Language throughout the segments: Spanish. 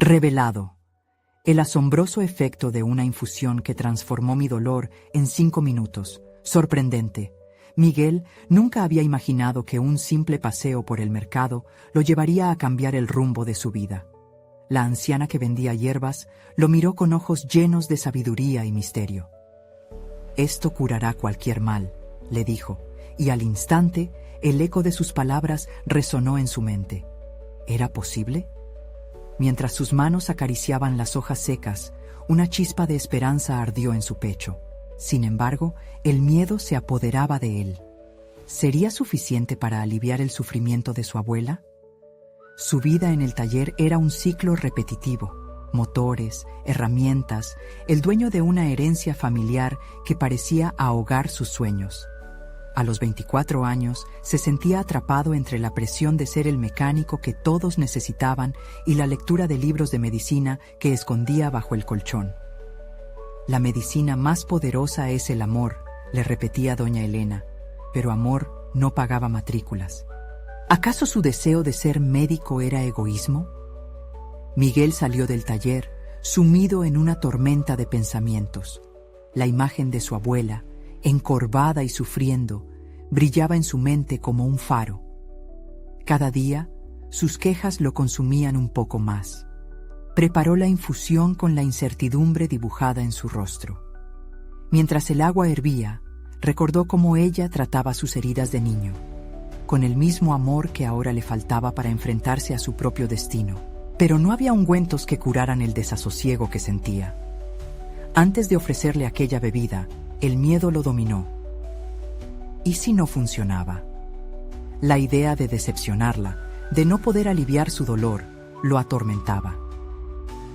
Revelado. El asombroso efecto de una infusión que transformó mi dolor en 5 minutos. Sorprendente. Miguel nunca había imaginado que un simple paseo por el mercado lo llevaría a cambiar el rumbo de su vida. La anciana que vendía hierbas lo miró con ojos llenos de sabiduría y misterio. «Esto curará cualquier mal», le dijo, y al instante el eco de sus palabras resonó en su mente. ¿Era posible? Mientras sus manos acariciaban las hojas secas, una chispa de esperanza ardió en su pecho. Sin embargo, el miedo se apoderaba de él. ¿Sería suficiente para aliviar el sufrimiento de su abuela? Su vida en el taller era un ciclo repetitivo. Motores, herramientas, el dueño de una herencia familiar que parecía ahogar sus sueños. A los 24 años, se sentía atrapado entre la presión de ser el mecánico que todos necesitaban y la lectura de libros de medicina que escondía bajo el colchón. «La medicina más poderosa es el amor», le repetía doña Elena, pero amor no pagaba matrículas. ¿Acaso su deseo de ser médico era egoísmo? Miguel salió del taller, sumido en una tormenta de pensamientos. La imagen de su abuela, encorvada y sufriendo, brillaba en su mente como un faro. Cada día, sus quejas lo consumían un poco más. Preparó la infusión con la incertidumbre dibujada en su rostro. Mientras el agua hervía, recordó cómo ella trataba sus heridas de niño, con el mismo amor que ahora le faltaba para enfrentarse a su propio destino. Pero no había ungüentos que curaran el desasosiego que sentía. Antes de ofrecerle aquella bebida, el miedo lo dominó. ¿Y si no funcionaba? La idea de decepcionarla, de no poder aliviar su dolor, lo atormentaba.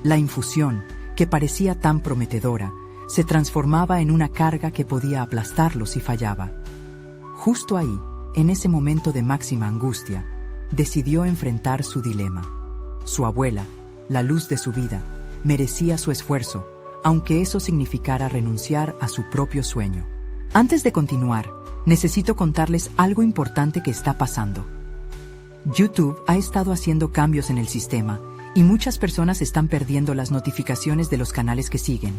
La infusión, que parecía tan prometedora, se transformaba en una carga que podía aplastarlo si fallaba. Justo ahí, en ese momento de máxima angustia, decidió enfrentar su dilema. Su abuela, la luz de su vida, merecía su esfuerzo, aunque eso significara renunciar a su propio sueño. Antes de continuar, necesito contarles algo importante que está pasando. YouTube ha estado haciendo cambios en el sistema y muchas personas están perdiendo las notificaciones de los canales que siguen.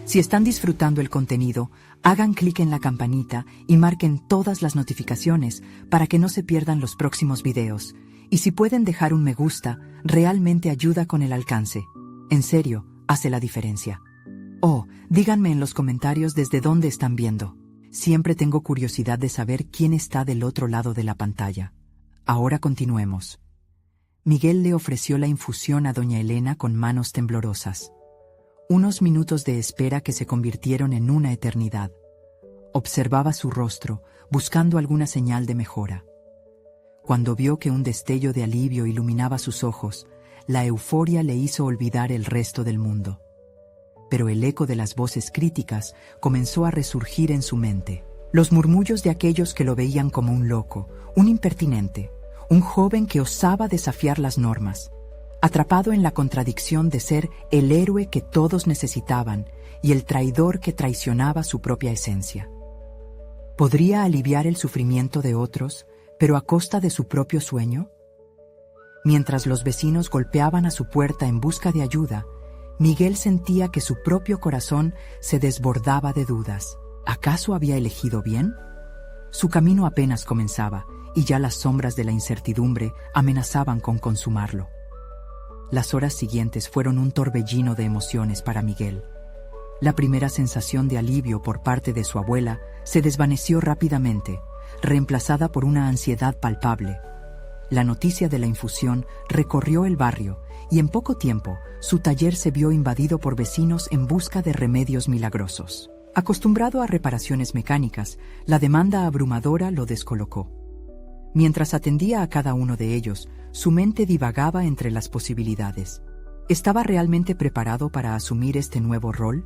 Si están disfrutando el contenido, hagan clic en la campanita y marquen todas las notificaciones para que no se pierdan los próximos videos. Y si pueden dejar un me gusta, realmente ayuda con el alcance. En serio, hace la diferencia. Oh, díganme en los comentarios desde dónde están viendo. Siempre tengo curiosidad de saber quién está del otro lado de la pantalla. Ahora continuemos. Miguel le ofreció la infusión a doña Elena con manos temblorosas. Unos minutos de espera que se convirtieron en una eternidad. Observaba su rostro, buscando alguna señal de mejora. Cuando vio que un destello de alivio iluminaba sus ojos, la euforia le hizo olvidar el resto del mundo. Pero el eco de las voces críticas comenzó a resurgir en su mente. Los murmullos de aquellos que lo veían como un loco, un impertinente, un joven que osaba desafiar las normas, atrapado en la contradicción de ser el héroe que todos necesitaban y el traidor que traicionaba su propia esencia. ¿Podría aliviar el sufrimiento de otros, pero a costa de su propio sueño? Mientras los vecinos golpeaban a su puerta en busca de ayuda, Miguel sentía que su propio corazón se desbordaba de dudas. ¿Acaso había elegido bien? Su camino apenas comenzaba, y ya las sombras de la incertidumbre amenazaban con consumarlo. Las horas siguientes fueron un torbellino de emociones para Miguel. La primera sensación de alivio por parte de su abuela se desvaneció rápidamente, reemplazada por una ansiedad palpable. La noticia de la infusión recorrió el barrio y en poco tiempo su taller se vio invadido por vecinos en busca de remedios milagrosos. Acostumbrado a reparaciones mecánicas, la demanda abrumadora lo descolocó. Mientras atendía a cada uno de ellos, su mente divagaba entre las posibilidades. ¿Estaba realmente preparado para asumir este nuevo rol?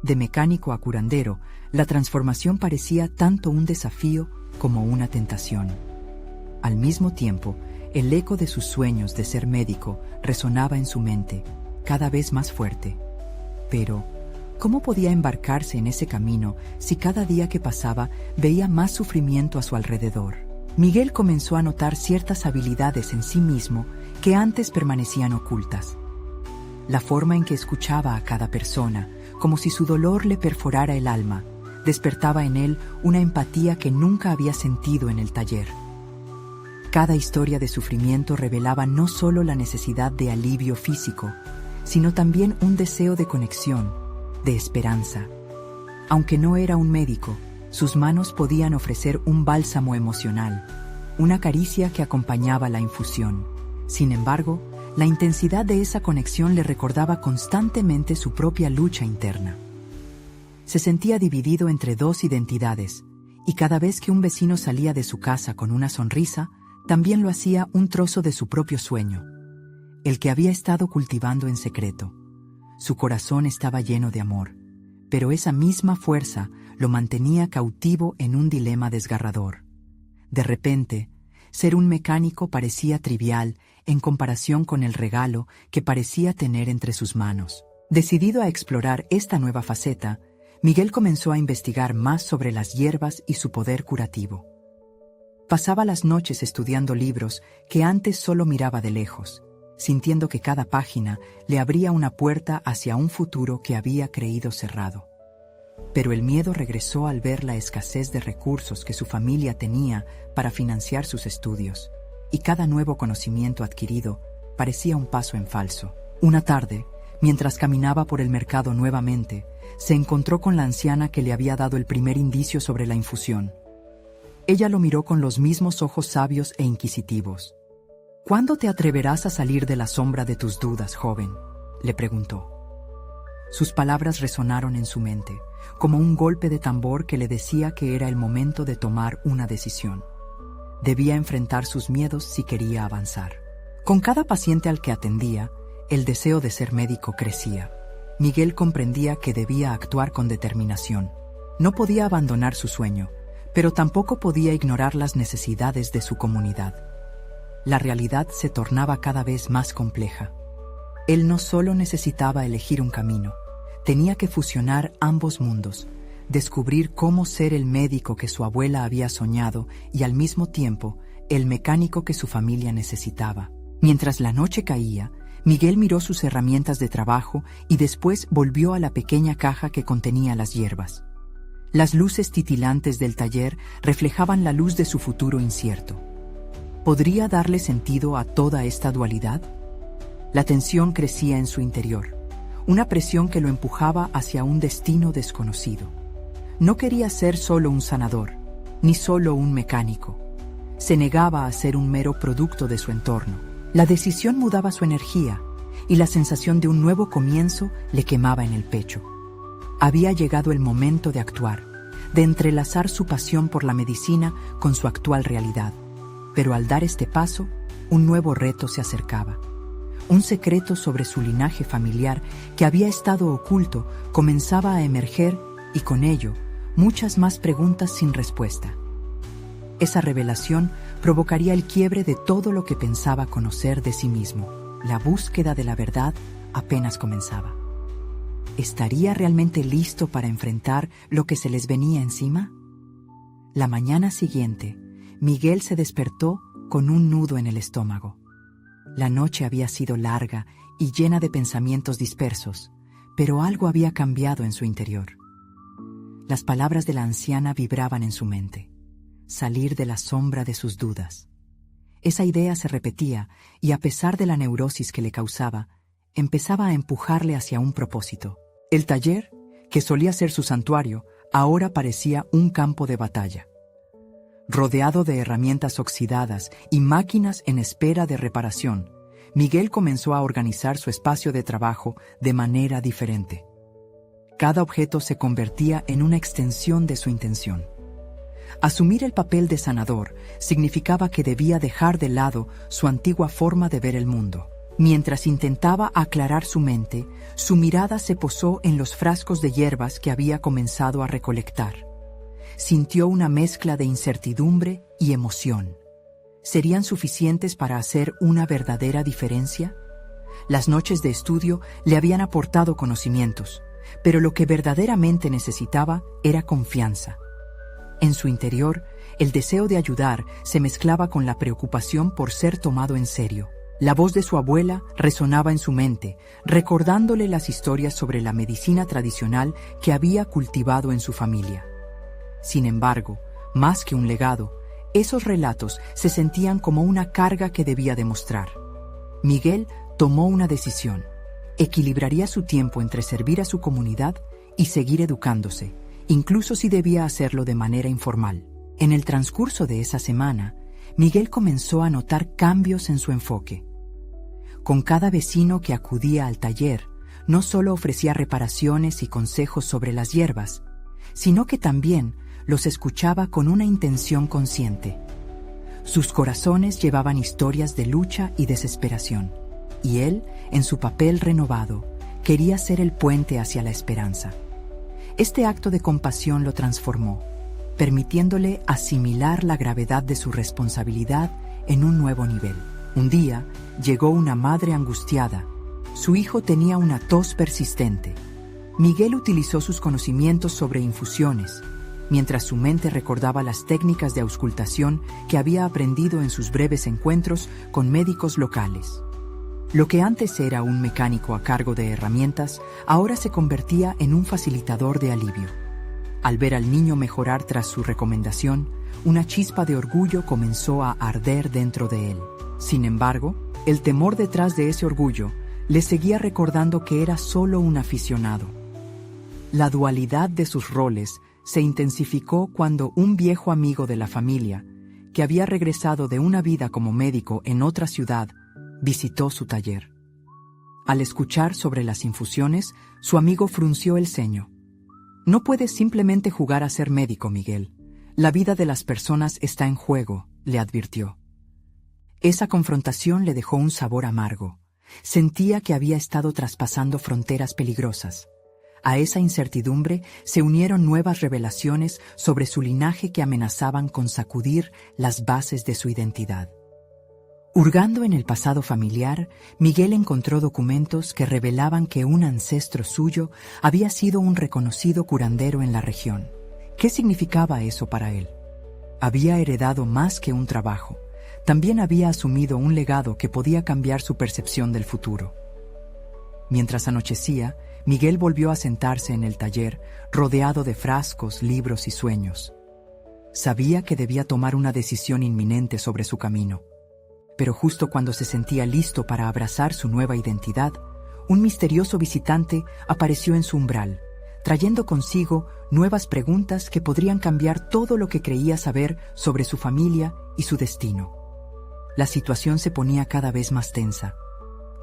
De mecánico a curandero, la transformación parecía tanto un desafío como una tentación. Al mismo tiempo, el eco de sus sueños de ser médico resonaba en su mente, cada vez más fuerte. Pero, ¿cómo podía embarcarse en ese camino si cada día que pasaba veía más sufrimiento a su alrededor? Miguel comenzó a notar ciertas habilidades en sí mismo que antes permanecían ocultas. La forma en que escuchaba a cada persona, como si su dolor le perforara el alma, despertaba en él una empatía que nunca había sentido en el taller. Cada historia de sufrimiento revelaba no solo la necesidad de alivio físico, sino también un deseo de conexión, de esperanza. Aunque no era un médico, sus manos podían ofrecer un bálsamo emocional, una caricia que acompañaba la infusión. Sin embargo, la intensidad de esa conexión le recordaba constantemente su propia lucha interna. Se sentía dividido entre dos identidades, y cada vez que un vecino salía de su casa con una sonrisa, también lo hacía un trozo de su propio sueño, el que había estado cultivando en secreto. Su corazón estaba lleno de amor, pero esa misma fuerza lo mantenía cautivo en un dilema desgarrador. De repente, ser un mecánico parecía trivial en comparación con el regalo que parecía tener entre sus manos. Decidido a explorar esta nueva faceta, Miguel comenzó a investigar más sobre las hierbas y su poder curativo. Pasaba las noches estudiando libros que antes solo miraba de lejos, sintiendo que cada página le abría una puerta hacia un futuro que había creído cerrado. Pero el miedo regresó al ver la escasez de recursos que su familia tenía para financiar sus estudios, y cada nuevo conocimiento adquirido parecía un paso en falso. Una tarde, mientras caminaba por el mercado nuevamente, se encontró con la anciana que le había dado el primer indicio sobre la infusión. Ella lo miró con los mismos ojos sabios e inquisitivos. «¿Cuándo te atreverás a salir de la sombra de tus dudas, joven?», le preguntó. Sus palabras resonaron en su mente, como un golpe de tambor que le decía que era el momento de tomar una decisión. Debía enfrentar sus miedos si quería avanzar. Con cada paciente al que atendía, el deseo de ser médico crecía. Miguel comprendía que debía actuar con determinación. No podía abandonar su sueño, pero tampoco podía ignorar las necesidades de su comunidad. La realidad se tornaba cada vez más compleja. Él no solo necesitaba elegir un camino, tenía que fusionar ambos mundos, descubrir cómo ser el médico que su abuela había soñado y al mismo tiempo el mecánico que su familia necesitaba. Mientras la noche caía, Miguel miró sus herramientas de trabajo y después volvió a la pequeña caja que contenía las hierbas. Las luces titilantes del taller reflejaban la luz de su futuro incierto. ¿Podría darle sentido a toda esta dualidad? La tensión crecía en su interior, una presión que lo empujaba hacia un destino desconocido. No quería ser solo un sanador, ni solo un mecánico. Se negaba a ser un mero producto de su entorno. La decisión mudaba su energía, y la sensación de un nuevo comienzo le quemaba en el pecho. Había llegado el momento de actuar, de entrelazar su pasión por la medicina con su actual realidad. Pero al dar este paso, un nuevo reto se acercaba. Un secreto sobre su linaje familiar que había estado oculto comenzaba a emerger y con ello, muchas más preguntas sin respuesta. Esa revelación provocaría el quiebre de todo lo que pensaba conocer de sí mismo. La búsqueda de la verdad apenas comenzaba. ¿Estaría realmente listo para enfrentar lo que se les venía encima? La mañana siguiente, Miguel se despertó con un nudo en el estómago. La noche había sido larga y llena de pensamientos dispersos, pero algo había cambiado en su interior. Las palabras de la anciana vibraban en su mente. Salir de la sombra de sus dudas. Esa idea se repetía y, a pesar de la neurosis que le causaba, empezaba a empujarle hacia un propósito. El taller, que solía ser su santuario, ahora parecía un campo de batalla. Rodeado de herramientas oxidadas y máquinas en espera de reparación, Miguel comenzó a organizar su espacio de trabajo de manera diferente. Cada objeto se convertía en una extensión de su intención. Asumir el papel de sanador significaba que debía dejar de lado su antigua forma de ver el mundo. Mientras intentaba aclarar su mente, su mirada se posó en los frascos de hierbas que había comenzado a recolectar. Sintió una mezcla de incertidumbre y emoción. ¿Serían suficientes para hacer una verdadera diferencia? Las noches de estudio le habían aportado conocimientos, pero lo que verdaderamente necesitaba era confianza. En su interior, el deseo de ayudar se mezclaba con la preocupación por ser tomado en serio. La voz de su abuela resonaba en su mente, recordándole las historias sobre la medicina tradicional que había cultivado en su familia. Sin embargo, más que un legado, esos relatos se sentían como una carga que debía demostrar. Miguel tomó una decisión. Equilibraría su tiempo entre servir a su comunidad y seguir educándose, incluso si debía hacerlo de manera informal. En el transcurso de esa semana, Miguel comenzó a notar cambios en su enfoque. Con cada vecino que acudía al taller, no solo ofrecía reparaciones y consejos sobre las hierbas, sino que también los escuchaba con una intención consciente. Sus corazones llevaban historias de lucha y desesperación, y él, en su papel renovado, quería ser el puente hacia la esperanza. Este acto de compasión lo transformó, permitiéndole asimilar la gravedad de su responsabilidad en un nuevo nivel. Un día, llegó una madre angustiada. Su hijo tenía una tos persistente. Miguel utilizó sus conocimientos sobre infusiones, mientras su mente recordaba las técnicas de auscultación que había aprendido en sus breves encuentros con médicos locales. Lo que antes era un mecánico a cargo de herramientas, ahora se convertía en un facilitador de alivio. Al ver al niño mejorar tras su recomendación, una chispa de orgullo comenzó a arder dentro de él. Sin embargo, el temor detrás de ese orgullo le seguía recordando que era solo un aficionado. La dualidad de sus roles se intensificó cuando un viejo amigo de la familia, que había regresado de una vida como médico en otra ciudad, visitó su taller. Al escuchar sobre las infusiones, su amigo frunció el ceño. «No puedes simplemente jugar a ser médico, Miguel. La vida de las personas está en juego», le advirtió. Esa confrontación le dejó un sabor amargo. Sentía que había estado traspasando fronteras peligrosas. A esa incertidumbre se unieron nuevas revelaciones sobre su linaje que amenazaban con sacudir las bases de su identidad. Hurgando en el pasado familiar, Miguel encontró documentos que revelaban que un ancestro suyo había sido un reconocido curandero en la región. ¿Qué significaba eso para él? Había heredado más que un trabajo. También había asumido un legado que podía cambiar su percepción del futuro. Mientras anochecía, Miguel volvió a sentarse en el taller, rodeado de frascos, libros y sueños. Sabía que debía tomar una decisión inminente sobre su camino. Pero justo cuando se sentía listo para abrazar su nueva identidad, un misterioso visitante apareció en su umbral, trayendo consigo nuevas preguntas que podrían cambiar todo lo que creía saber sobre su familia y su destino. La situación se ponía cada vez más tensa.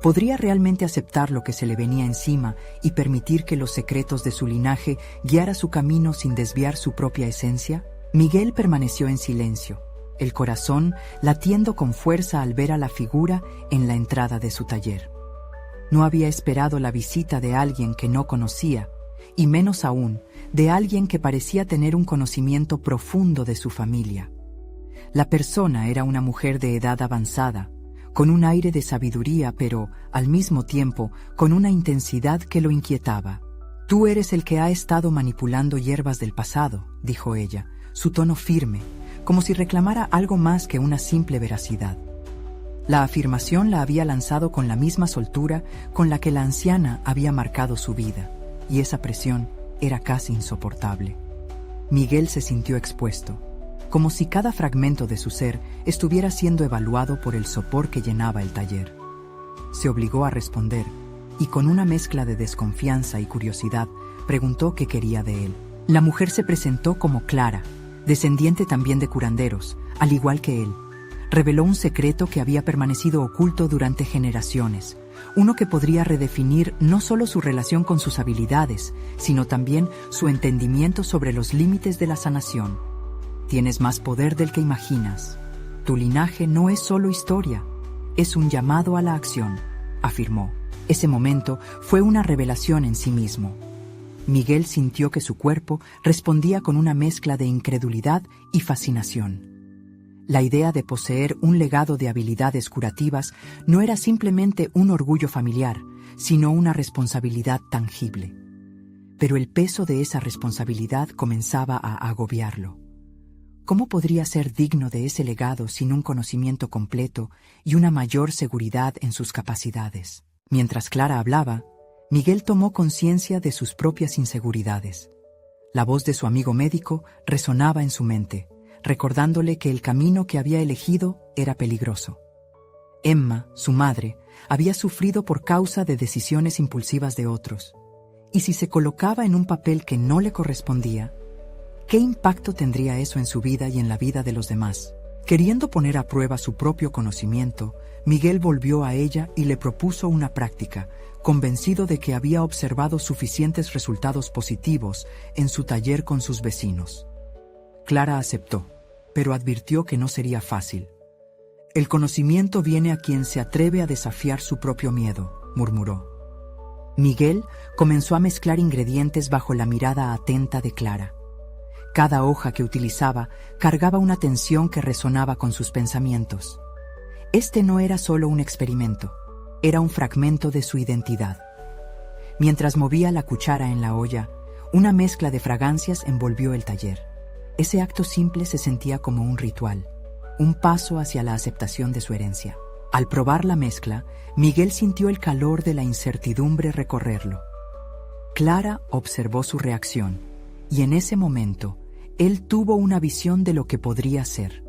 ¿Podría realmente aceptar lo que se le venía encima y permitir que los secretos de su linaje guiara su camino sin desviar su propia esencia? Miguel permaneció en silencio, el corazón latiendo con fuerza al ver a la figura en la entrada de su taller. No había esperado la visita de alguien que no conocía, y menos aún, de alguien que parecía tener un conocimiento profundo de su familia. La persona era una mujer de edad avanzada, con un aire de sabiduría, pero, al mismo tiempo, con una intensidad que lo inquietaba. «Tú eres el que ha estado manipulando hierbas del pasado», dijo ella, su tono firme, como si reclamara algo más que una simple veracidad. La afirmación la había lanzado con la misma soltura con la que la anciana había marcado su vida, y esa presión era casi insoportable. Miguel se sintió expuesto, como si cada fragmento de su ser estuviera siendo evaluado por el sopor que llenaba el taller. Se obligó a responder, y con una mezcla de desconfianza y curiosidad, preguntó qué quería de él. La mujer se presentó como Clara, descendiente también de curanderos, al igual que él. Reveló un secreto que había permanecido oculto durante generaciones, uno que podría redefinir no solo su relación con sus habilidades, sino también su entendimiento sobre los límites de la sanación. Tienes más poder del que imaginas. Tu linaje no es solo historia, es un llamado a la acción, afirmó. Ese momento fue una revelación en sí mismo. Miguel sintió que su cuerpo respondía con una mezcla de incredulidad y fascinación. La idea de poseer un legado de habilidades curativas no era simplemente un orgullo familiar, sino una responsabilidad tangible. Pero el peso de esa responsabilidad comenzaba a agobiarlo. ¿Cómo podría ser digno de ese legado sin un conocimiento completo y una mayor seguridad en sus capacidades? Mientras Clara hablaba, Miguel tomó conciencia de sus propias inseguridades. La voz de su amigo médico resonaba en su mente, recordándole que el camino que había elegido era peligroso. Emma, su madre, había sufrido por causa de decisiones impulsivas de otros. Y si se colocaba en un papel que no le correspondía, ¿qué impacto tendría eso en su vida y en la vida de los demás? Queriendo poner a prueba su propio conocimiento, Miguel volvió a ella y le propuso una práctica, convencido de que había observado suficientes resultados positivos en su taller con sus vecinos. Clara aceptó, pero advirtió que no sería fácil. «El conocimiento viene a quien se atreve a desafiar su propio miedo», murmuró. Miguel comenzó a mezclar ingredientes bajo la mirada atenta de Clara. Cada hoja que utilizaba cargaba una tensión que resonaba con sus pensamientos. Este no era solo un experimento, era un fragmento de su identidad. Mientras movía la cuchara en la olla, una mezcla de fragancias envolvió el taller. Ese acto simple se sentía como un ritual, un paso hacia la aceptación de su herencia. Al probar la mezcla, Miguel sintió el calor de la incertidumbre recorrerlo. Clara observó su reacción, y en ese momento, él tuvo una visión de lo que podría ser.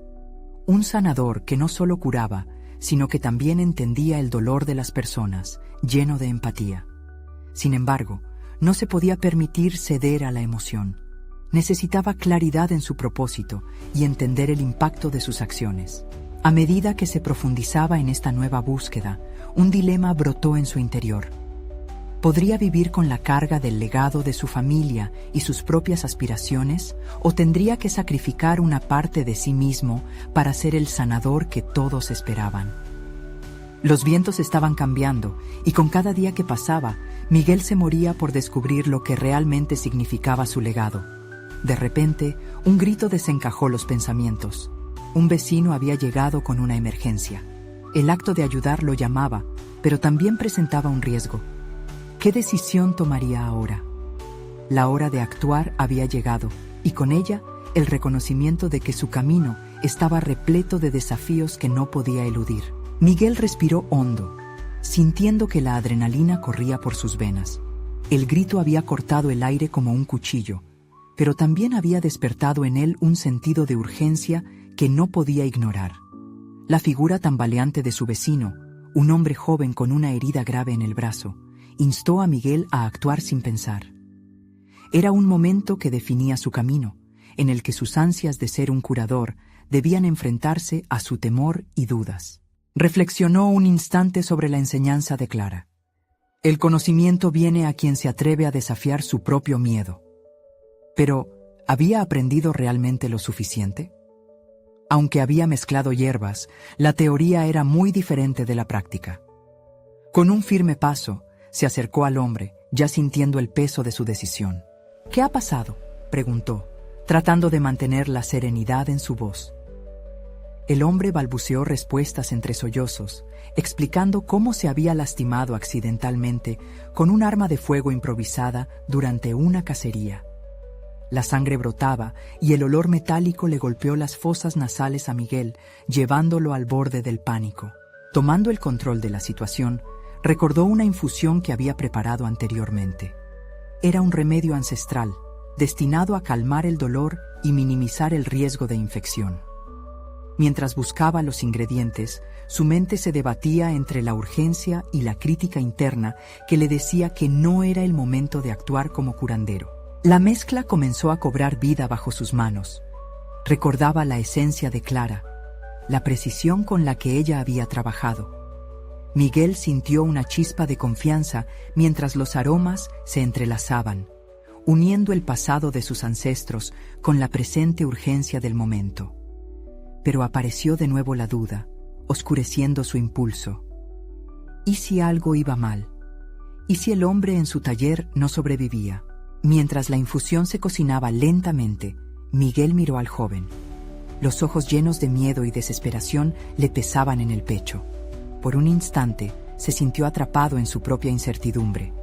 Un sanador que no solo curaba, sino que también entendía el dolor de las personas, lleno de empatía. Sin embargo, no se podía permitir ceder a la emoción. Necesitaba claridad en su propósito y entender el impacto de sus acciones. A medida que se profundizaba en esta nueva búsqueda, un dilema brotó en su interior. ¿Podría vivir con la carga del legado de su familia y sus propias aspiraciones, o tendría que sacrificar una parte de sí mismo para ser el sanador que todos esperaban? Los vientos estaban cambiando, y con cada día que pasaba, Miguel se moría por descubrir lo que realmente significaba su legado. De repente, un grito desencajó los pensamientos. Un vecino había llegado con una emergencia. El acto de ayudar lo llamaba, pero también presentaba un riesgo. ¿Qué decisión tomaría ahora? La hora de actuar había llegado, y con ella el reconocimiento de que su camino estaba repleto de desafíos que no podía eludir. Miguel respiró hondo, sintiendo que la adrenalina corría por sus venas. El grito había cortado el aire como un cuchillo, pero también había despertado en él un sentido de urgencia que no podía ignorar. La figura tambaleante de su vecino, un hombre joven con una herida grave en el brazo, instó a Miguel a actuar sin pensar. Era un momento que definía su camino, en el que sus ansias de ser un curador debían enfrentarse a su temor y dudas. Reflexionó un instante sobre la enseñanza de Clara. El conocimiento viene a quien se atreve a desafiar su propio miedo. Pero, ¿había aprendido realmente lo suficiente? Aunque había mezclado hierbas, la teoría era muy diferente de la práctica. Con un firme paso, se acercó al hombre, ya sintiendo el peso de su decisión. «¿Qué ha pasado?», preguntó, tratando de mantener la serenidad en su voz. El hombre balbuceó respuestas entre sollozos, explicando cómo se había lastimado accidentalmente con un arma de fuego improvisada durante una cacería. La sangre brotaba y el olor metálico le golpeó las fosas nasales a Miguel, llevándolo al borde del pánico. Tomando el control de la situación, recordó una infusión que había preparado anteriormente. Era un remedio ancestral, destinado a calmar el dolor y minimizar el riesgo de infección. Mientras buscaba los ingredientes, su mente se debatía entre la urgencia y la crítica interna que le decía que no era el momento de actuar como curandero. La mezcla comenzó a cobrar vida bajo sus manos. Recordaba la esencia de Clara, la precisión con la que ella había trabajado. Miguel sintió una chispa de confianza mientras los aromas se entrelazaban, uniendo el pasado de sus ancestros con la presente urgencia del momento. Pero apareció de nuevo la duda, oscureciendo su impulso. ¿Y si algo iba mal? ¿Y si el hombre en su taller no sobrevivía? Mientras la infusión se cocinaba lentamente, Miguel miró al joven. Los ojos llenos de miedo y desesperación le pesaban en el pecho. Por un instante, se sintió atrapado en su propia incertidumbre.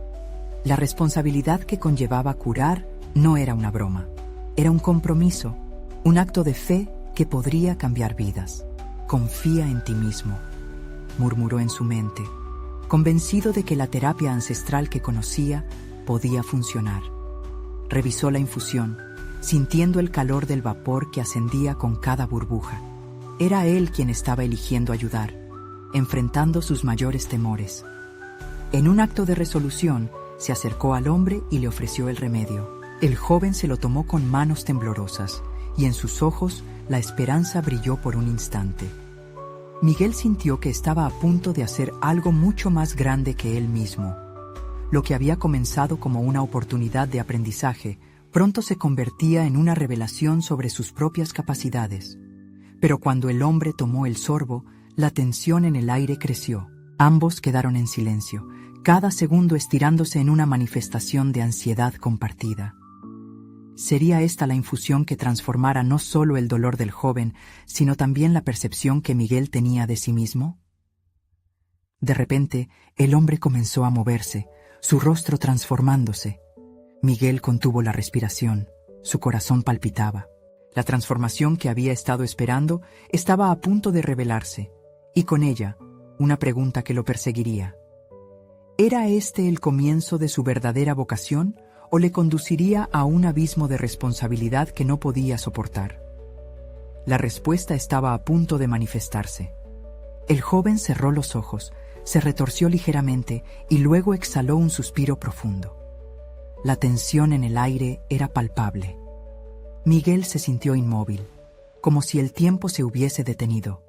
La responsabilidad que conllevaba curar no era una broma, era un compromiso, Un acto de fe que podría cambiar vidas. Confía en ti mismo, murmuró en su mente, convencido de que la terapia ancestral que conocía podía funcionar. Revisó la infusión, sintiendo el calor del vapor que ascendía con cada burbuja. Era él quien estaba eligiendo ayudar, enfrentando sus mayores temores. En un acto de resolución, se acercó al hombre y le ofreció el remedio. El joven se lo tomó con manos temblorosas, y en sus ojos la esperanza brilló por un instante. Miguel sintió que estaba a punto de hacer algo mucho más grande que él mismo. Lo que había comenzado como una oportunidad de aprendizaje, pronto se convertía en una revelación sobre sus propias capacidades. Pero cuando el hombre tomó el sorbo, la tensión en el aire creció. Ambos quedaron en silencio, cada segundo estirándose en una manifestación de ansiedad compartida. ¿Sería esta la infusión que transformara no solo el dolor del joven, sino también la percepción que Miguel tenía de sí mismo? De repente, el hombre comenzó a moverse, su rostro transformándose. Miguel contuvo la respiración, su corazón palpitaba. La transformación que había estado esperando estaba a punto de revelarse, y con ella, una pregunta que lo perseguiría. ¿Era este el comienzo de su verdadera vocación o le conduciría a un abismo de responsabilidad que no podía soportar? La respuesta estaba a punto de manifestarse. El joven cerró los ojos, se retorció ligeramente y luego exhaló un suspiro profundo. La tensión en el aire era palpable. Miguel se sintió inmóvil, como si el tiempo se hubiese detenido.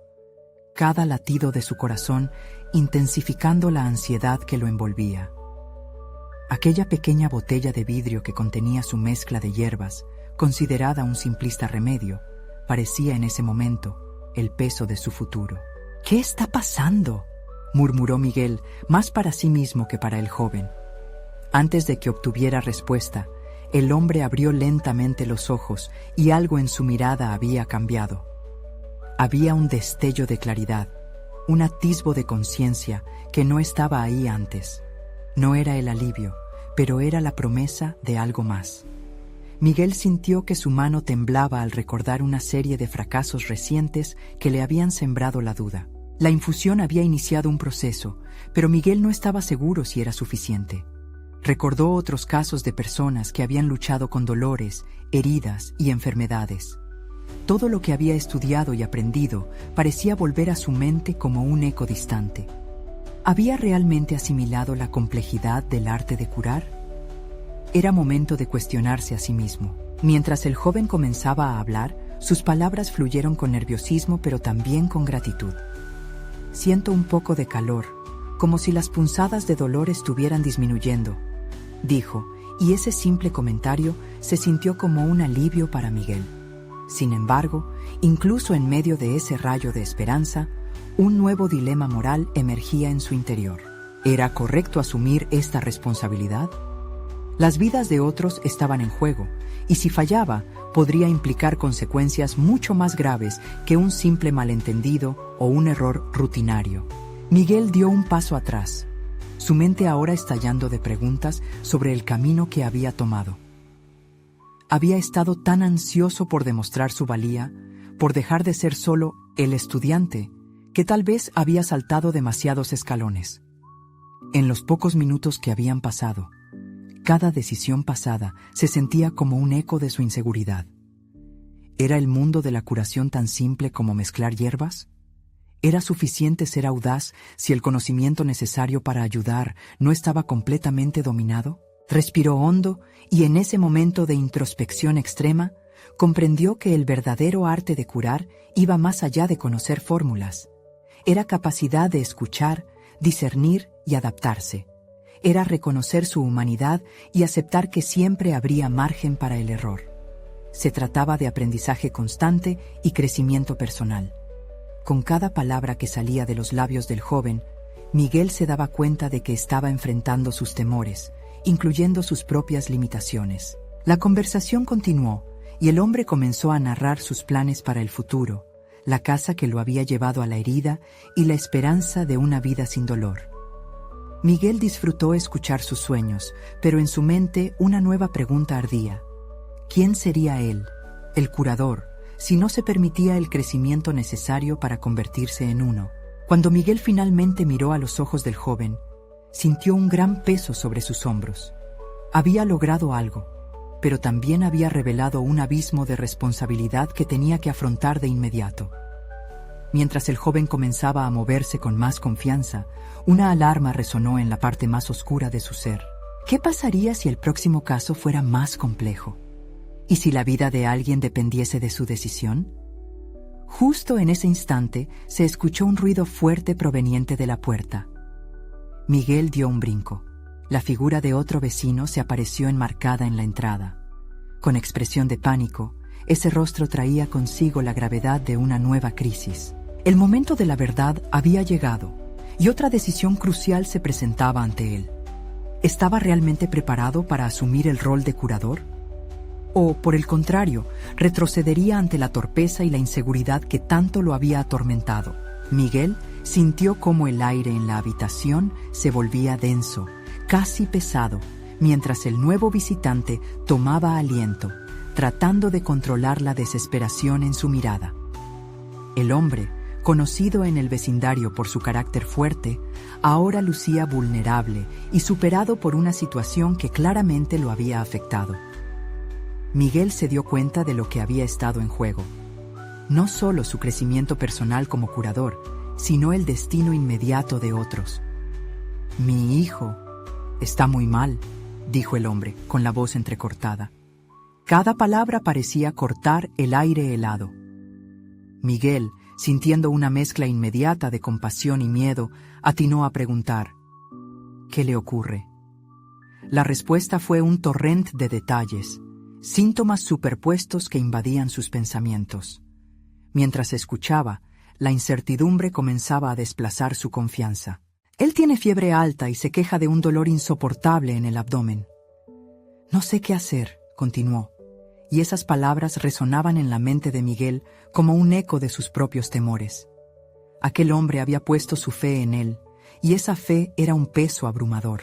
Cada latido de su corazón intensificando la ansiedad que lo envolvía. Aquella pequeña botella de vidrio que contenía su mezcla de hierbas, considerada un simplista remedio, parecía en ese momento el peso de su futuro. «¿Qué está pasando?», murmuró Miguel, más para sí mismo que para el joven. Antes de que obtuviera respuesta, el hombre abrió lentamente los ojos y algo en su mirada había cambiado. Había un destello de claridad, un atisbo de conciencia que no estaba ahí antes. No era el alivio, pero era la promesa de algo más. Miguel sintió que su mano temblaba al recordar una serie de fracasos recientes que le habían sembrado la duda. La infusión había iniciado un proceso, pero Miguel no estaba seguro si era suficiente. Recordó otros casos de personas que habían luchado con dolores, heridas y enfermedades. Todo lo que había estudiado y aprendido parecía volver a su mente como un eco distante. ¿Había realmente asimilado la complejidad del arte de curar? Era momento de cuestionarse a sí mismo. Mientras el joven comenzaba a hablar, sus palabras fluyeron con nerviosismo pero también con gratitud. «Siento un poco de calor, como si las punzadas de dolor estuvieran disminuyendo», dijo, y ese simple comentario se sintió como un alivio para Miguel. Sin embargo, incluso en medio de ese rayo de esperanza, un nuevo dilema moral emergía en su interior. ¿Era correcto asumir esta responsabilidad? Las vidas de otros estaban en juego, y si fallaba, podría implicar consecuencias mucho más graves que un simple malentendido o un error rutinario. Miguel dio un paso atrás, su mente ahora estallando de preguntas sobre el camino que había tomado. Había estado tan ansioso por demostrar su valía, por dejar de ser solo el estudiante, que tal vez había saltado demasiados escalones. En los pocos minutos que habían pasado, cada decisión pasada se sentía como un eco de su inseguridad. ¿Era el mundo de la curación tan simple como mezclar hierbas? ¿Era suficiente ser audaz si el conocimiento necesario para ayudar no estaba completamente dominado? Respiró hondo y en ese momento de introspección extrema, comprendió que el verdadero arte de curar iba más allá de conocer fórmulas. Era capacidad de escuchar, discernir y adaptarse. Era reconocer su humanidad y aceptar que siempre habría margen para el error. Se trataba de aprendizaje constante y crecimiento personal. Con cada palabra que salía de los labios del joven, Miguel se daba cuenta de que estaba enfrentando sus temores, incluyendo sus propias limitaciones. La conversación continuó y el hombre comenzó a narrar sus planes para el futuro, la casa que lo había llevado a la herida y la esperanza de una vida sin dolor. Miguel disfrutó escuchar sus sueños, pero en su mente una nueva pregunta ardía. ¿Quién sería él, el curador, si no se permitía el crecimiento necesario para convertirse en uno. Cuando Miguel finalmente miró a los ojos del joven, sintió un gran peso sobre sus hombros. Había logrado algo, pero también había revelado un abismo de responsabilidad que tenía que afrontar de inmediato. Mientras el joven comenzaba a moverse con más confianza, una alarma resonó en la parte más oscura de su ser. ¿Qué pasaría si el próximo caso fuera más complejo? ¿Y si la vida de alguien dependiese de su decisión? Justo en ese instante se escuchó un ruido fuerte proveniente de la puerta. Miguel dio un brinco. La figura de otro vecino se apareció enmarcada en la entrada. Con expresión de pánico, ese rostro traía consigo la gravedad de una nueva crisis. El momento de la verdad había llegado, y otra decisión crucial se presentaba ante él. ¿Estaba realmente preparado para asumir el rol de curador? ¿O, por el contrario, retrocedería ante la torpeza y la inseguridad que tanto lo había atormentado? Miguel sintió cómo el aire en la habitación se volvía denso, casi pesado, mientras el nuevo visitante tomaba aliento, tratando de controlar la desesperación en su mirada. El hombre, conocido en el vecindario por su carácter fuerte, ahora lucía vulnerable y superado por una situación que claramente lo había afectado. Miguel se dio cuenta de lo que había estado en juego. No solo su crecimiento personal como curador, sino el destino inmediato de otros. «Mi hijo está muy mal», dijo el hombre, con la voz entrecortada. Cada palabra parecía cortar el aire helado. Miguel, sintiendo una mezcla inmediata de compasión y miedo, atinó a preguntar: «¿Qué le ocurre?». La respuesta fue un torrente de detalles, síntomas superpuestos que invadían sus pensamientos. Mientras escuchaba, la incertidumbre comenzaba a desplazar su confianza. «Él tiene fiebre alta y se queja de un dolor insoportable en el abdomen». «No sé qué hacer», continuó, y esas palabras resonaban en la mente de Miguel como un eco de sus propios temores. Aquel hombre había puesto su fe en él, y esa fe era un peso abrumador.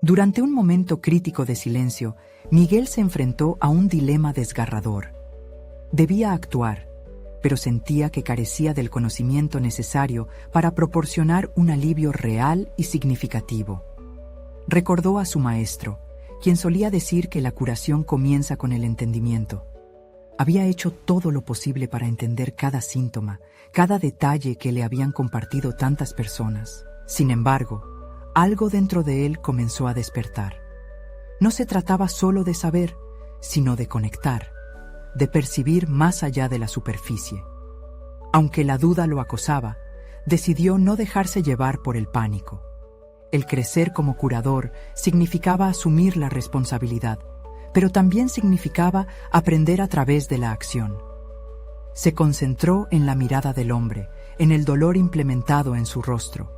Durante un momento crítico de silencio, Miguel se enfrentó a un dilema desgarrador. Debía actuar, pero sentía que carecía del conocimiento necesario para proporcionar un alivio real y significativo. Recordó a su maestro, quien solía decir que la curación comienza con el entendimiento. Había hecho todo lo posible para entender cada síntoma, cada detalle que le habían compartido tantas personas. Sin embargo, algo dentro de él comenzó a despertar. No se trataba solo de saber, sino de conectar, de percibir más allá de la superficie. Aunque la duda lo acosaba, decidió no dejarse llevar por el pánico. El crecer como curador significaba asumir la responsabilidad, pero también significaba aprender a través de la acción. Se concentró en la mirada del hombre, en el dolor implementado en su rostro.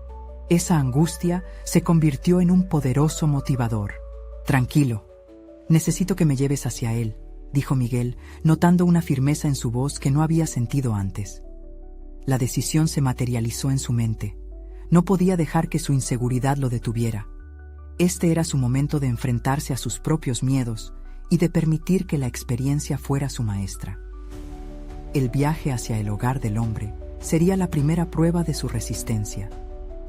Esa angustia se convirtió en un poderoso motivador. «Tranquilo, necesito que me lleves hacia él», dijo Miguel, notando una firmeza en su voz que no había sentido antes. La decisión se materializó en su mente. No podía dejar que su inseguridad lo detuviera. Este era su momento de enfrentarse a sus propios miedos y de permitir que la experiencia fuera su maestra. El viaje hacia el hogar del hombre sería la primera prueba de su resistencia,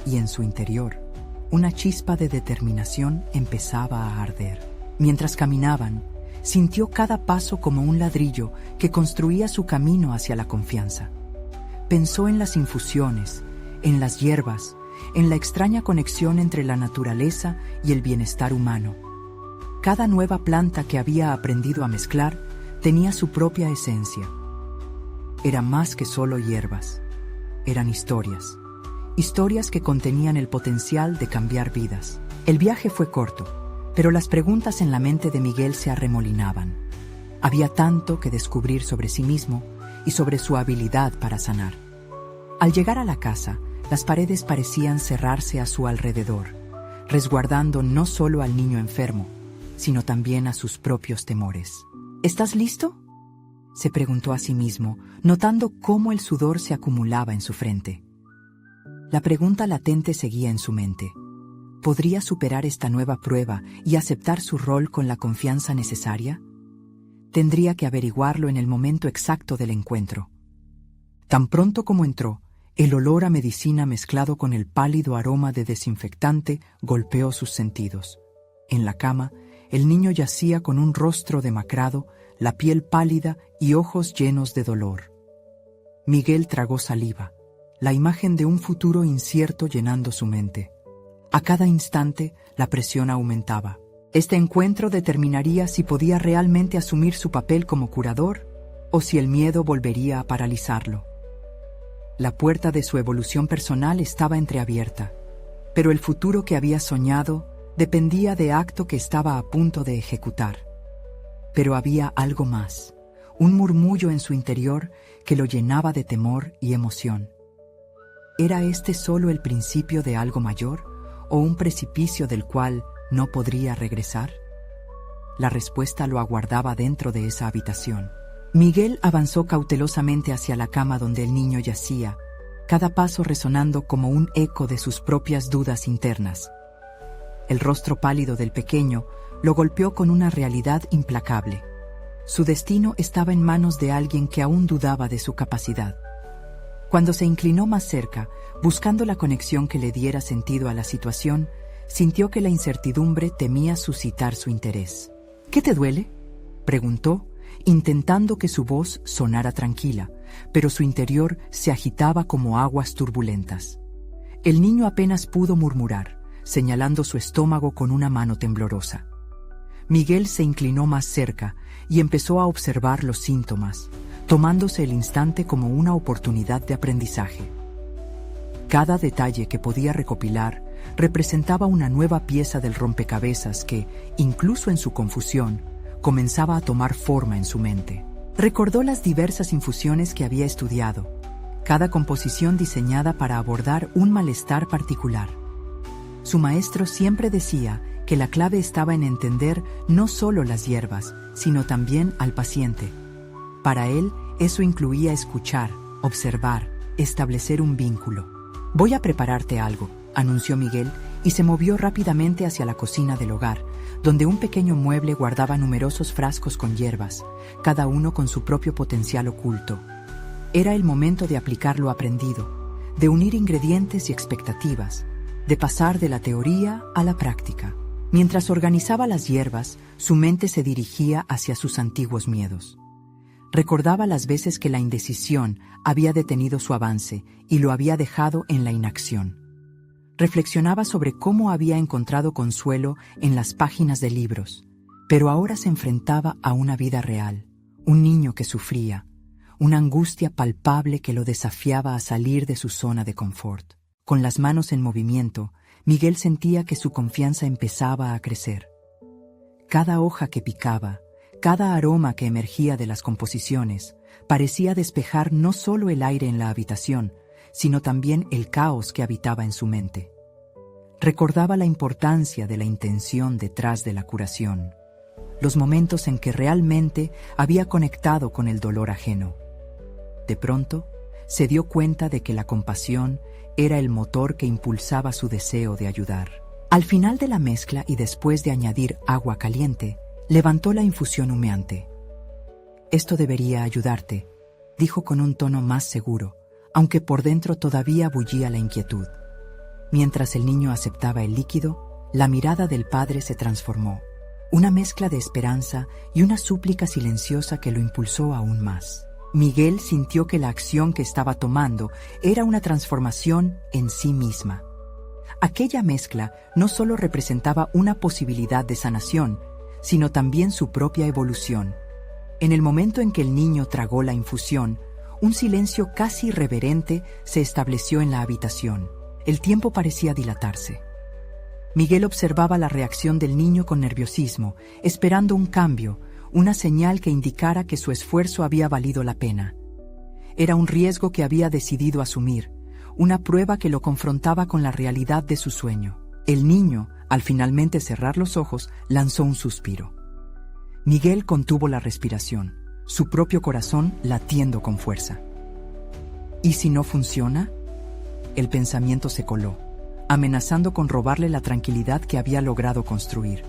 y en su interior, una chispa de determinación empezaba a arder. Mientras caminaban, sintió cada paso como un ladrillo que construía su camino hacia la confianza. Pensó en las infusiones, en las hierbas, en la extraña conexión entre la naturaleza y el bienestar humano. Cada nueva planta que había aprendido a mezclar tenía su propia esencia. Era más que solo hierbas. Eran historias. Historias que contenían el potencial de cambiar vidas. El viaje fue corto, pero las preguntas en la mente de Miguel se arremolinaban. Había tanto que descubrir sobre sí mismo y sobre su habilidad para sanar. Al llegar a la casa, las paredes parecían cerrarse a su alrededor, resguardando no solo al niño enfermo, sino también a sus propios temores. «¿Estás listo?», se preguntó a sí mismo, notando cómo el sudor se acumulaba en su frente. La pregunta latente seguía en su mente. ¿Podría superar esta nueva prueba y aceptar su rol con la confianza necesaria? Tendría que averiguarlo en el momento exacto del encuentro. Tan pronto como entró, el olor a medicina mezclado con el pálido aroma de desinfectante golpeó sus sentidos. En la cama, el niño yacía con un rostro demacrado, la piel pálida y ojos llenos de dolor. Miguel tragó saliva, la imagen de un futuro incierto llenando su mente. A cada instante, la presión aumentaba. Este encuentro determinaría si podía realmente asumir su papel como curador o si el miedo volvería a paralizarlo. La puerta de su evolución personal estaba entreabierta, pero el futuro que había soñado dependía de acto que estaba a punto de ejecutar. Pero había algo más, un murmullo en su interior que lo llenaba de temor y emoción. ¿Era este solo el principio de algo mayor o un precipicio del cual no podría regresar? La respuesta lo aguardaba dentro de esa habitación. Miguel avanzó cautelosamente hacia la cama donde el niño yacía, cada paso resonando como un eco de sus propias dudas internas. El rostro pálido del pequeño lo golpeó con una realidad implacable. Su destino estaba en manos de alguien que aún dudaba de su capacidad. Cuando se inclinó más cerca, buscando la conexión que le diera sentido a la situación, sintió que la incertidumbre temía suscitar su interés. ¿Qué te duele?, preguntó, intentando que su voz sonara tranquila, pero su interior se agitaba como aguas turbulentas. El niño apenas pudo murmurar, señalando su estómago con una mano temblorosa. Miguel se inclinó más cerca y empezó a observar los síntomas, tomándose el instante como una oportunidad de aprendizaje. Cada detalle que podía recopilar representaba una nueva pieza del rompecabezas que, incluso en su confusión, comenzaba a tomar forma en su mente. Recordó las diversas infusiones que había estudiado, cada composición diseñada para abordar un malestar particular. Su maestro siempre decía que la clave estaba en entender no solo las hierbas, sino también al paciente. Para él, eso incluía escuchar, observar, establecer un vínculo. «Voy a prepararte algo», anunció Miguel, y se movió rápidamente hacia la cocina del hogar, donde un pequeño mueble guardaba numerosos frascos con hierbas, cada uno con su propio potencial oculto. Era el momento de aplicar lo aprendido, de unir ingredientes y expectativas, de pasar de la teoría a la práctica. Mientras organizaba las hierbas, su mente se dirigía hacia sus antiguos miedos. Recordaba las veces que la indecisión había detenido su avance y lo había dejado en la inacción. Reflexionaba sobre cómo había encontrado consuelo en las páginas de libros, pero ahora se enfrentaba a una vida real, un niño que sufría, una angustia palpable que lo desafiaba a salir de su zona de confort. Con las manos en movimiento, Miguel sentía que su confianza empezaba a crecer. Cada hoja que picaba, cada aroma que emergía de las composiciones, parecía despejar no solo el aire en la habitación, sino también el caos que habitaba en su mente. Recordaba la importancia de la intención detrás de la curación, los momentos en que realmente había conectado con el dolor ajeno. De pronto, se dio cuenta de que la compasión era el motor que impulsaba su deseo de ayudar. Al final de la mezcla y después de añadir agua caliente, levantó la infusión humeante. «Esto debería ayudarte», dijo con un tono más seguro, aunque por dentro todavía bullía la inquietud. Mientras el niño aceptaba el líquido, la mirada del padre se transformó, una mezcla de esperanza y una súplica silenciosa que lo impulsó aún más. Miguel sintió que la acción que estaba tomando era una transformación en sí misma. Aquella mezcla no solo representaba una posibilidad de sanación, sino también su propia evolución. En el momento en que el niño tragó la infusión, un silencio casi reverente se estableció en la habitación. El tiempo parecía dilatarse. Miguel observaba la reacción del niño con nerviosismo, esperando un cambio, una señal que indicara que su esfuerzo había valido la pena. Era un riesgo que había decidido asumir, una prueba que lo confrontaba con la realidad de su sueño. El niño, al finalmente cerrar los ojos, lanzó un suspiro. Miguel contuvo la respiración, su propio corazón latiendo con fuerza. ¿Y si no funciona? El pensamiento se coló, amenazando con robarle la tranquilidad que había logrado construir.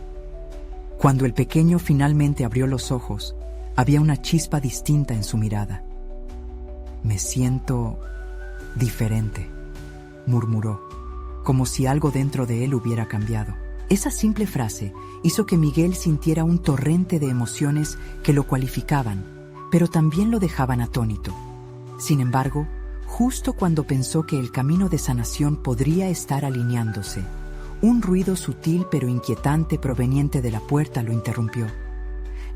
Cuando el pequeño finalmente abrió los ojos, Había una chispa distinta en su mirada. «Me siento diferente», murmuró, como si algo dentro de él hubiera cambiado. Esa simple frase hizo que Miguel sintiera un torrente de emociones que lo cualificaban, pero también lo dejaban atónito. Sin embargo, justo cuando pensó que el camino de sanación podría estar alineándose, un ruido sutil pero inquietante proveniente de la puerta lo interrumpió.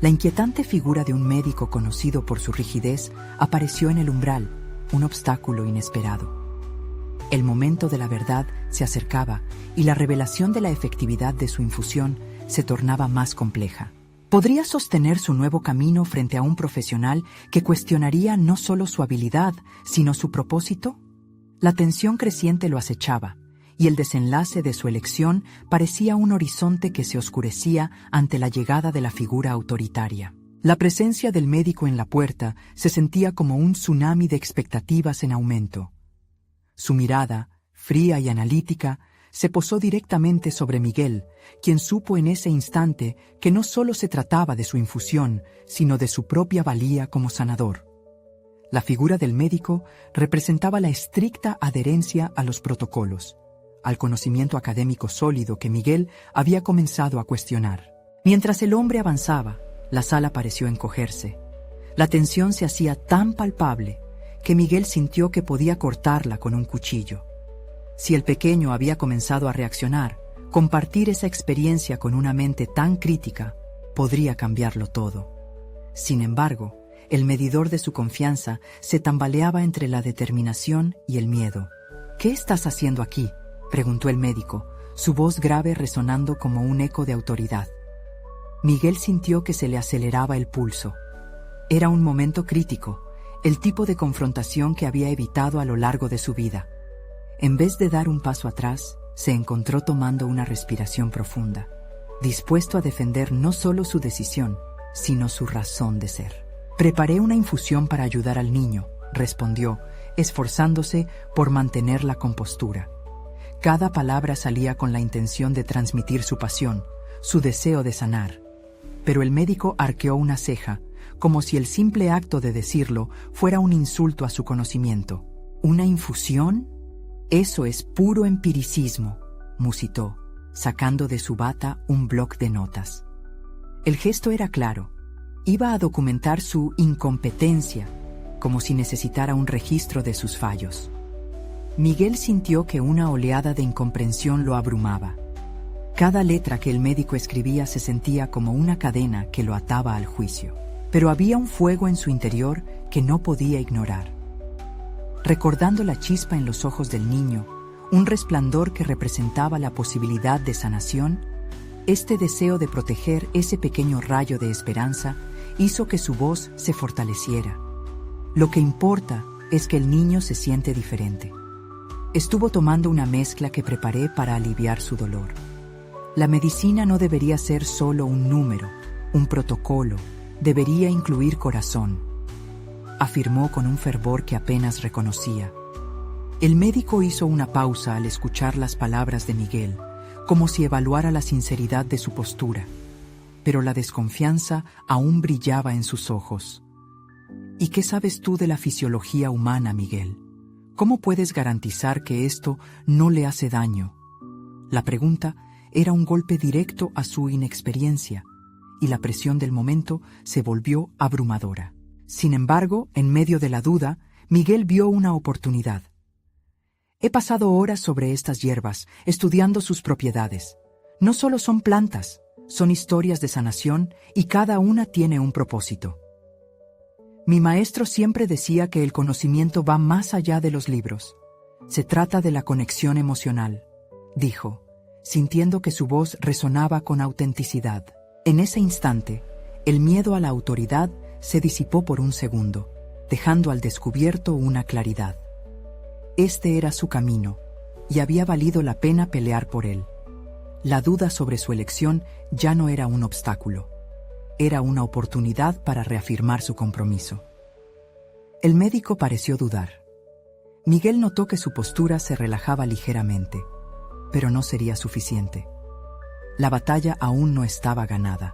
La inquietante figura de un médico conocido por su rigidez apareció en el umbral, un obstáculo inesperado. El momento de la verdad se acercaba y la revelación de la efectividad de su infusión se tornaba más compleja. ¿Podría sostener su nuevo camino frente a un profesional que cuestionaría no solo su habilidad, sino su propósito? La tensión creciente lo acechaba, y el desenlace de su elección parecía un horizonte que se oscurecía ante la llegada de la figura autoritaria. La presencia del médico en la puerta se sentía como un tsunami de expectativas en aumento. Su mirada, fría y analítica, se posó directamente sobre Miguel, quien supo en ese instante que no solo se trataba de su infusión, sino de su propia valía como sanador. La figura del médico representaba la estricta adherencia a los protocolos, al conocimiento académico sólido que Miguel había comenzado a cuestionar. Mientras el hombre avanzaba, la sala pareció encogerse. La tensión se hacía tan palpable que Miguel sintió que podía cortarla con un cuchillo. Si el pequeño había comenzado a reaccionar, compartir esa experiencia con una mente tan crítica podría cambiarlo todo. Sin embargo, el medidor de su confianza se tambaleaba entre la determinación y el miedo. «¿Qué estás haciendo aquí?», preguntó el médico, su voz grave resonando como un eco de autoridad. Miguel sintió que se le aceleraba el pulso. Era un momento crítico, el tipo de confrontación que había evitado a lo largo de su vida. En vez de dar un paso atrás, se encontró tomando una respiración profunda, dispuesto a defender no solo su decisión, sino su razón de ser. «Preparé una infusión para ayudar al niño», respondió, esforzándose por mantener la compostura. Cada palabra salía con la intención de transmitir su pasión, su deseo de sanar. Pero el médico arqueó una ceja, como si el simple acto de decirlo fuera un insulto a su conocimiento. «¿Una infusión? Eso es puro empiricismo», musitó, sacando de su bata un bloc de notas. El gesto era claro. Iba a documentar su incompetencia, como si necesitara un registro de sus fallos. Miguel sintió que una oleada de incomprensión lo abrumaba. Cada letra que el médico escribía se sentía como una cadena que lo ataba al juicio. Pero había un fuego en su interior que no podía ignorar. Recordando la chispa en los ojos del niño, un resplandor que representaba la posibilidad de sanación, este deseo de proteger ese pequeño rayo de esperanza hizo que su voz se fortaleciera. «Lo que importa es que el niño se siente diferente. Estuvo tomando una mezcla que preparé para aliviar su dolor. La medicina no debería ser solo un número, un protocolo, debería incluir corazón», afirmó con un fervor que apenas reconocía. El médico hizo una pausa al escuchar las palabras de Miguel, como si evaluara la sinceridad de su postura, pero la desconfianza aún brillaba en sus ojos. «¿Y qué sabes tú de la fisiología humana, Miguel? ¿Cómo puedes garantizar que esto no le hace daño?». La pregunta era un golpe directo a su inexperiencia, y la presión del momento se volvió abrumadora. Sin embargo, en medio de la duda, Miguel vio una oportunidad. «He pasado horas sobre estas hierbas, estudiando sus propiedades. No solo son plantas, son historias de sanación y cada una tiene un propósito. Mi maestro siempre decía que el conocimiento va más allá de los libros. Se trata de la conexión emocional», dijo, sintiendo que su voz resonaba con autenticidad. En ese instante, el miedo a la autoridad se disipó por un segundo, dejando al descubierto una claridad. Este era su camino, y había valido la pena pelear por él. La duda sobre su elección ya no era un obstáculo. Era una oportunidad para reafirmar su compromiso. El médico pareció dudar. Miguel notó que su postura se relajaba ligeramente, pero no sería suficiente. La batalla aún no estaba ganada.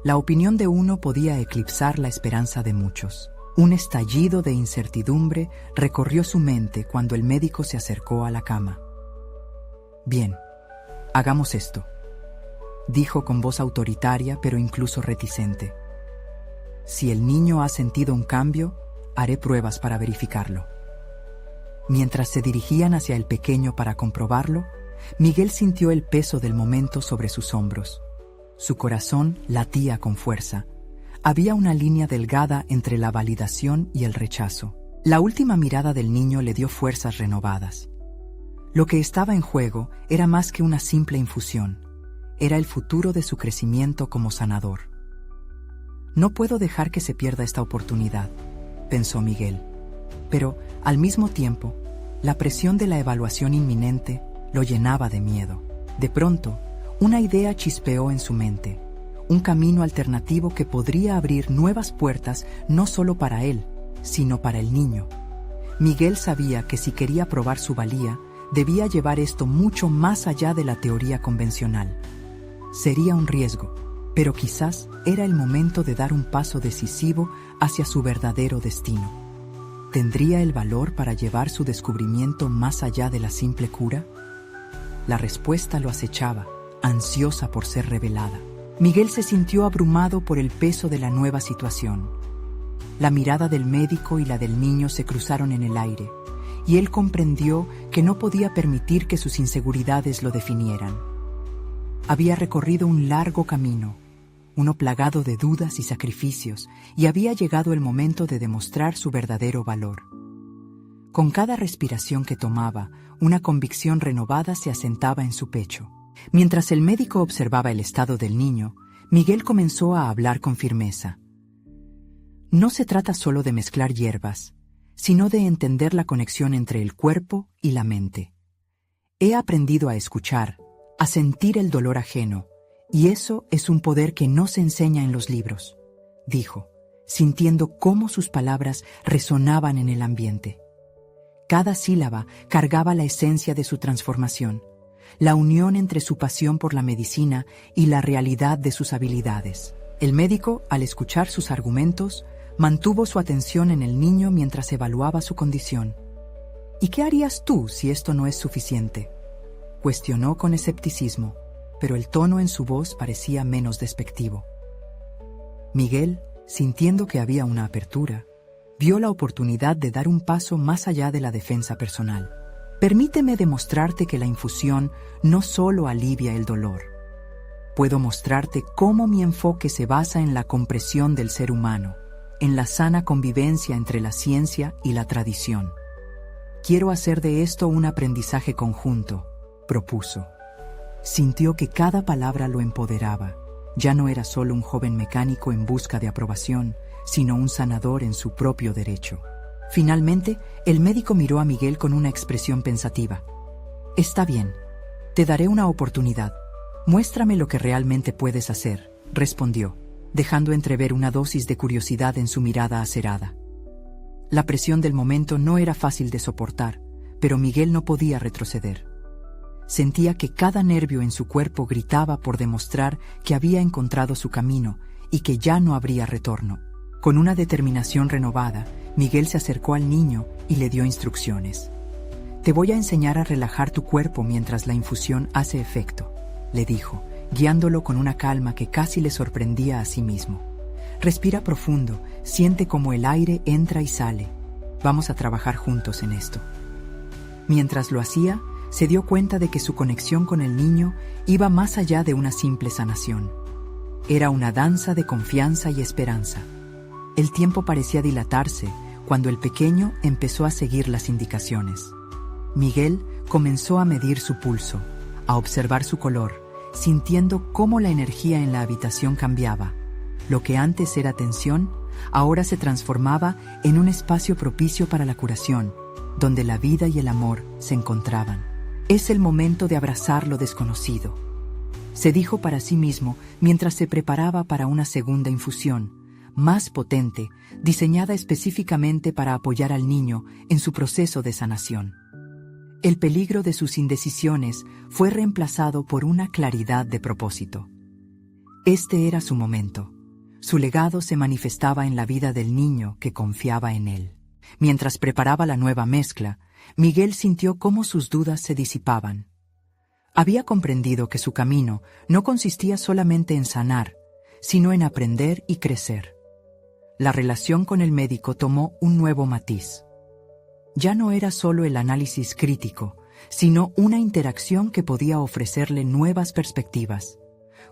La opinión de uno podía eclipsar la esperanza de muchos. Un estallido de incertidumbre recorrió su mente cuando el médico se acercó a la cama. «Bien, hagamos esto», dijo con voz autoritaria pero incluso reticente. «Si el niño ha sentido un cambio, haré pruebas para verificarlo». Mientras se dirigían hacia el pequeño para comprobarlo, Miguel sintió el peso del momento sobre sus hombros. Su corazón latía con fuerza. Había una línea delgada entre la validación y el rechazo. La última mirada del niño le dio fuerzas renovadas. Lo que estaba en juego era más que una simple infusión. Era el futuro de su crecimiento como sanador. «No puedo dejar que se pierda esta oportunidad», pensó Miguel. Pero, al mismo tiempo, la presión de la evaluación inminente lo llenaba de miedo. De pronto, una idea chispeó en su mente. Un camino alternativo que podría abrir nuevas puertas no solo para él, sino para el niño. Miguel sabía que si quería probar su valía, debía llevar esto mucho más allá de la teoría convencional. Sería un riesgo, pero quizás era el momento de dar un paso decisivo hacia su verdadero destino. ¿Tendría el valor para llevar su descubrimiento más allá de la simple cura? La respuesta lo acechaba, ansiosa por ser revelada. Miguel se sintió abrumado por el peso de la nueva situación. La mirada del médico y la del niño se cruzaron en el aire, y él comprendió que no podía permitir que sus inseguridades lo definieran. Había recorrido un largo camino, uno plagado de dudas y sacrificios, y había llegado el momento de demostrar su verdadero valor. Con cada respiración que tomaba, una convicción renovada se asentaba en su pecho. Mientras el médico observaba el estado del niño, Miguel comenzó a hablar con firmeza. No se trata solo de mezclar hierbas, sino de entender la conexión entre el cuerpo y la mente. He aprendido a escuchar, a sentir el dolor ajeno, y eso es un poder que no se enseña en los libros, dijo, sintiendo cómo sus palabras resonaban en el ambiente. Cada sílaba cargaba la esencia de su transformación, la unión entre su pasión por la medicina y la realidad de sus habilidades. El médico, al escuchar sus argumentos, mantuvo su atención en el niño mientras evaluaba su condición. «¿Y qué harías tú si esto no es suficiente?», cuestionó con escepticismo, pero el tono en su voz parecía menos despectivo. Miguel, sintiendo que había una apertura, vio la oportunidad de dar un paso más allá de la defensa personal. «Permíteme demostrarte que la infusión no solo alivia el dolor. Puedo mostrarte cómo mi enfoque se basa en la comprensión del ser humano, en la sana convivencia entre la ciencia y la tradición. Quiero hacer de esto un aprendizaje conjunto», propuso. Sintió que cada palabra lo empoderaba. Ya no era solo un joven mecánico en busca de aprobación, sino un sanador en su propio derecho. Finalmente, el médico miró a Miguel con una expresión pensativa. «Está bien, te daré una oportunidad. Muéstrame lo que realmente puedes hacer», respondió, dejando entrever una dosis de curiosidad en su mirada acerada. La presión del momento no era fácil de soportar, pero Miguel no podía retroceder. Sentía que cada nervio en su cuerpo gritaba por demostrar que había encontrado su camino y que ya no habría retorno. Con una determinación renovada, Miguel se acercó al niño y le dio instrucciones. «Te voy a enseñar a relajar tu cuerpo mientras la infusión hace efecto», le dijo, guiándolo con una calma que casi le sorprendía a sí mismo. «Respira profundo, siente cómo el aire entra y sale. Vamos a trabajar juntos en esto». Mientras lo hacía, se dio cuenta de que su conexión con el niño iba más allá de una simple sanación. Era una danza de confianza y esperanza. El tiempo parecía dilatarse cuando el pequeño empezó a seguir las indicaciones. Miguel comenzó a medir su pulso, a observar su color, sintiendo cómo la energía en la habitación cambiaba. Lo que antes era tensión, ahora se transformaba en un espacio propicio para la curación, donde la vida y el amor se encontraban. «Es el momento de abrazar lo desconocido», se dijo para sí mismo mientras se preparaba para una segunda infusión, más potente, diseñada específicamente para apoyar al niño en su proceso de sanación. El peligro de sus indecisiones fue reemplazado por una claridad de propósito. Este era su momento. Su legado se manifestaba en la vida del niño que confiaba en él. Mientras preparaba la nueva mezcla, Miguel sintió cómo sus dudas se disipaban. Había comprendido que su camino no consistía solamente en sanar, sino en aprender y crecer. La relación con el médico tomó un nuevo matiz. Ya no era solo el análisis crítico, sino una interacción que podía ofrecerle nuevas perspectivas.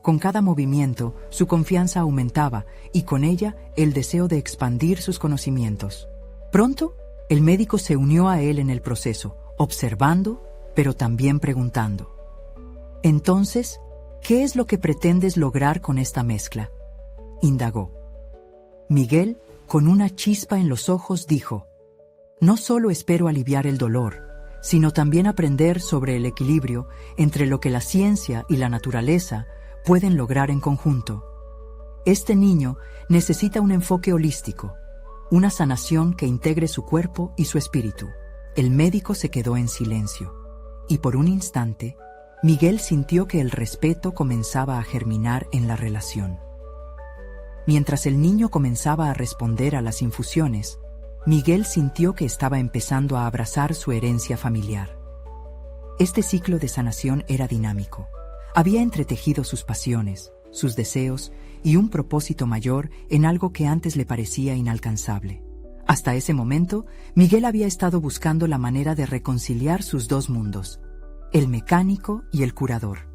Con cada movimiento, su confianza aumentaba y con ella el deseo de expandir sus conocimientos. Pronto, el médico se unió a él en el proceso, observando, pero también preguntando. Entonces, ¿qué es lo que pretendes lograr con esta mezcla?, indagó. Miguel, con una chispa en los ojos, dijo: no solo espero aliviar el dolor, sino también aprender sobre el equilibrio entre lo que la ciencia y la naturaleza pueden lograr en conjunto. Este niño necesita un enfoque holístico, una sanación que integre su cuerpo y su espíritu. El médico se quedó en silencio, y por un instante, Miguel sintió que el respeto comenzaba a germinar en la relación. Mientras el niño comenzaba a responder a las infusiones, Miguel sintió que estaba empezando a abrazar su herencia familiar. Este ciclo de sanación era dinámico. Había entretejido sus pasiones, sus deseos y un propósito mayor en algo que antes le parecía inalcanzable. Hasta ese momento, Miguel había estado buscando la manera de reconciliar sus dos mundos, el mecánico y el curador.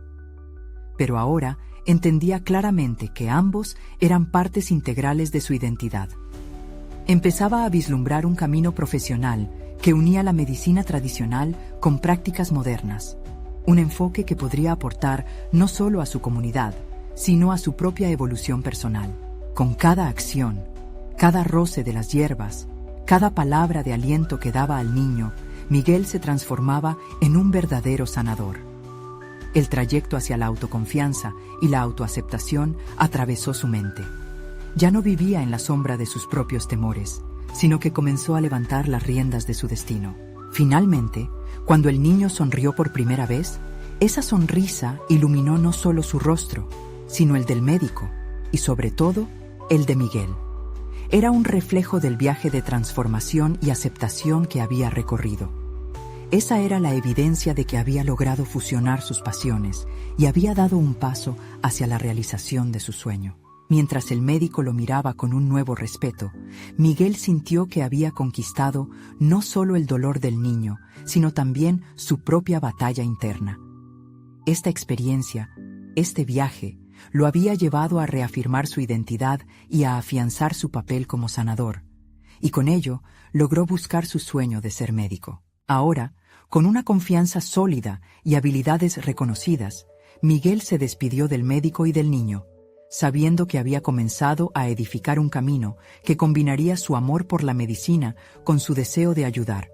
Pero ahora entendía claramente que ambos eran partes integrales de su identidad. Empezaba a vislumbrar un camino profesional que unía la medicina tradicional con prácticas modernas, un enfoque que podría aportar no solo a su comunidad, sino a su propia evolución personal. Con cada acción, cada roce de las hierbas, cada palabra de aliento que daba al niño, Miguel se transformaba en un verdadero sanador. El trayecto hacia la autoconfianza y la autoaceptación atravesó su mente. Ya no vivía en la sombra de sus propios temores, sino que comenzó a levantar las riendas de su destino. Finalmente, cuando el niño sonrió por primera vez, esa sonrisa iluminó no solo su rostro, sino el del médico, y sobre todo, el de Miguel. Era un reflejo del viaje de transformación y aceptación que había recorrido. Esa era la evidencia de que había logrado fusionar sus pasiones y había dado un paso hacia la realización de su sueño. Mientras el médico lo miraba con un nuevo respeto, Miguel sintió que había conquistado no solo el dolor del niño, sino también su propia batalla interna. Esta experiencia, este viaje, lo había llevado a reafirmar su identidad y a afianzar su papel como sanador, y con ello logró buscar su sueño de ser médico. Ahora, con una confianza sólida y habilidades reconocidas, Miguel se despidió del médico y del niño, sabiendo que había comenzado a edificar un camino que combinaría su amor por la medicina con su deseo de ayudar.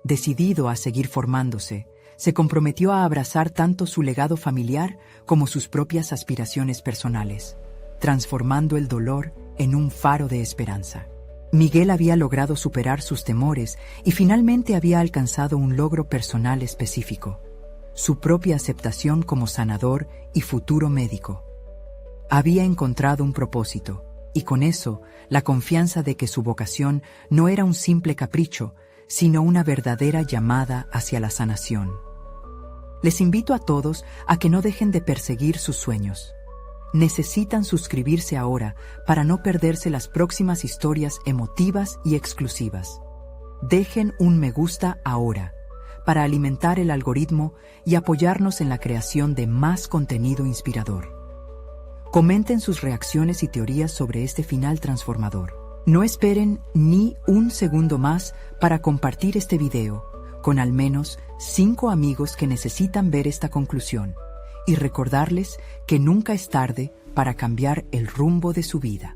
Decidido a seguir formándose, se comprometió a abrazar tanto su legado familiar como sus propias aspiraciones personales, transformando el dolor en un faro de esperanza. Miguel había logrado superar sus temores y finalmente había alcanzado un logro personal específico, su propia aceptación como sanador y futuro médico. Había encontrado un propósito, y con eso, la confianza de que su vocación no era un simple capricho, sino una verdadera llamada hacia la sanación. Les invito a todos a que no dejen de perseguir sus sueños. Necesitan suscribirse ahora para no perderse las próximas historias emotivas y exclusivas. Dejen un me gusta ahora para alimentar el algoritmo y apoyarnos en la creación de más contenido inspirador. Comenten sus reacciones y teorías sobre este final transformador. No esperen ni un segundo más para compartir este video con al menos 5 amigos que necesitan ver esta conclusión y recordarles que nunca es tarde para cambiar el rumbo de su vida.